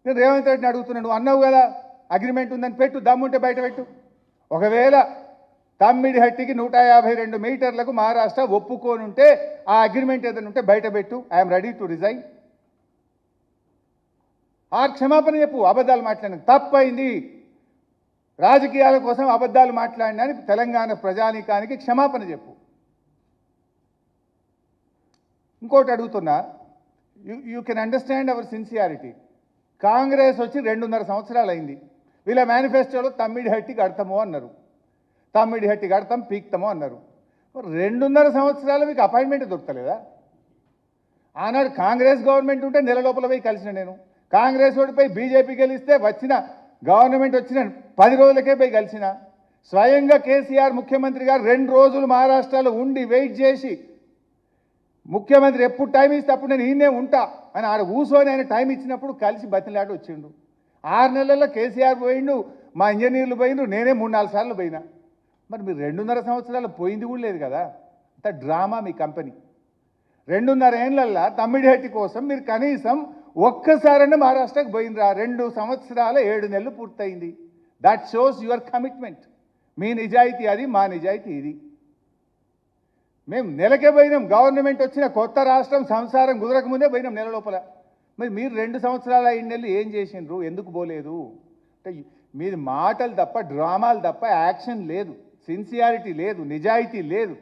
నేను రేవంత్ రెడ్డిని అడుగుతున్నాను, నువ్వు అన్నావు కదా అగ్రిమెంట్ ఉందని, పెట్టు, దమ్ముంటే బయట పెట్టు. ఒకవేళ తమ్మిడిహట్టికి 152 మీటర్లకు మహారాష్ట్ర ఒప్పుకోనుంటే ఆ అగ్రిమెంట్ ఏదైనా ఉంటే బయట పెట్టు. I'm ready to resign. ఆ క్షమాపణ చెప్పు. అబద్ధాలు మాట్లాడిన తప్పైంది, రాజకీయాల కోసం అబద్ధాలు మాట్లాడినా అని తెలంగాణ ప్రజానీకానికి క్షమాపణ చెప్పు. ఇంకోటి అడుగుతున్నా, you can understand our sincerity. Congress వచ్చి 2.5 సంవత్సరాలు అయింది. వీళ్ళ మేనిఫెస్టోలో తమ్మిడిహట్టి కడతాము అన్నారు, తమ్మిడిహట్టి కడతాం పీక్తాము అన్నారు. 2.5 సంవత్సరాలు మీకు అపాయింట్మెంట్ దొరకలేదా? ఆనాడు కాంగ్రెస్ గవర్నమెంట్ ఉంటే నెల లోపల పోయి కలిసిన నేను, కాంగ్రెస్ ఓడిపోయి బీజేపీ గెలిస్తే వచ్చిన గవర్నమెంట్ వచ్చిన 10 రోజులకే పోయి కలిసిన. స్వయంగా కేసీఆర్ ముఖ్యమంత్రి గారు 2 రోజులు మహారాష్ట్రలో ఉండి వెయిట్ చేసి, ముఖ్యమంత్రి ఎప్పుడు టైం ఇస్తే అప్పుడు నేను ఈయనే ఉంటా అని ఆడ కూర్చొని ఆయన టైం ఇచ్చినప్పుడు కలిసి బతిలాడి వచ్చిండు. 6 నెలల్లో కేసీఆర్ పోయిండు, మా ఇంజనీర్లు పోయిండు, నేనే 3-4 సార్లు పోయినా. మరి మీరు 2.5 సంవత్సరాలు పోయింది కూడా లేదు కదా. అంత డ్రామా మీ కంపెనీ. 2.5 ఏళ్ళల్లో తమ్మిడిహట్టి కోసం మీరు కనీసం ఒక్కసారైనా మహారాష్ట్రకు పోయినరా? 2 సంవత్సరాల 7 నెలలు పూర్తయింది. That shows your commitment. మీ నిజాయితీ అది, మా నిజాయితీ ఇది. మేము నెలకే పోయినాం, గవర్నమెంట్ వచ్చిన కొత్త రాష్ట్రం సంసారం కుదరక ముందే పోయినాం నెల లోపల. మరి మీరు 2 సంవత్సరాల 5 నెలలు ఏం చేసిండ్రు? ఎందుకు పోలేదు? అంటే మీది మాటలు తప్ప, డ్రామాలు తప్ప యాక్షన్ లేదు, సిన్సియారిటీ లేదు, నిజాయితీ లేదు.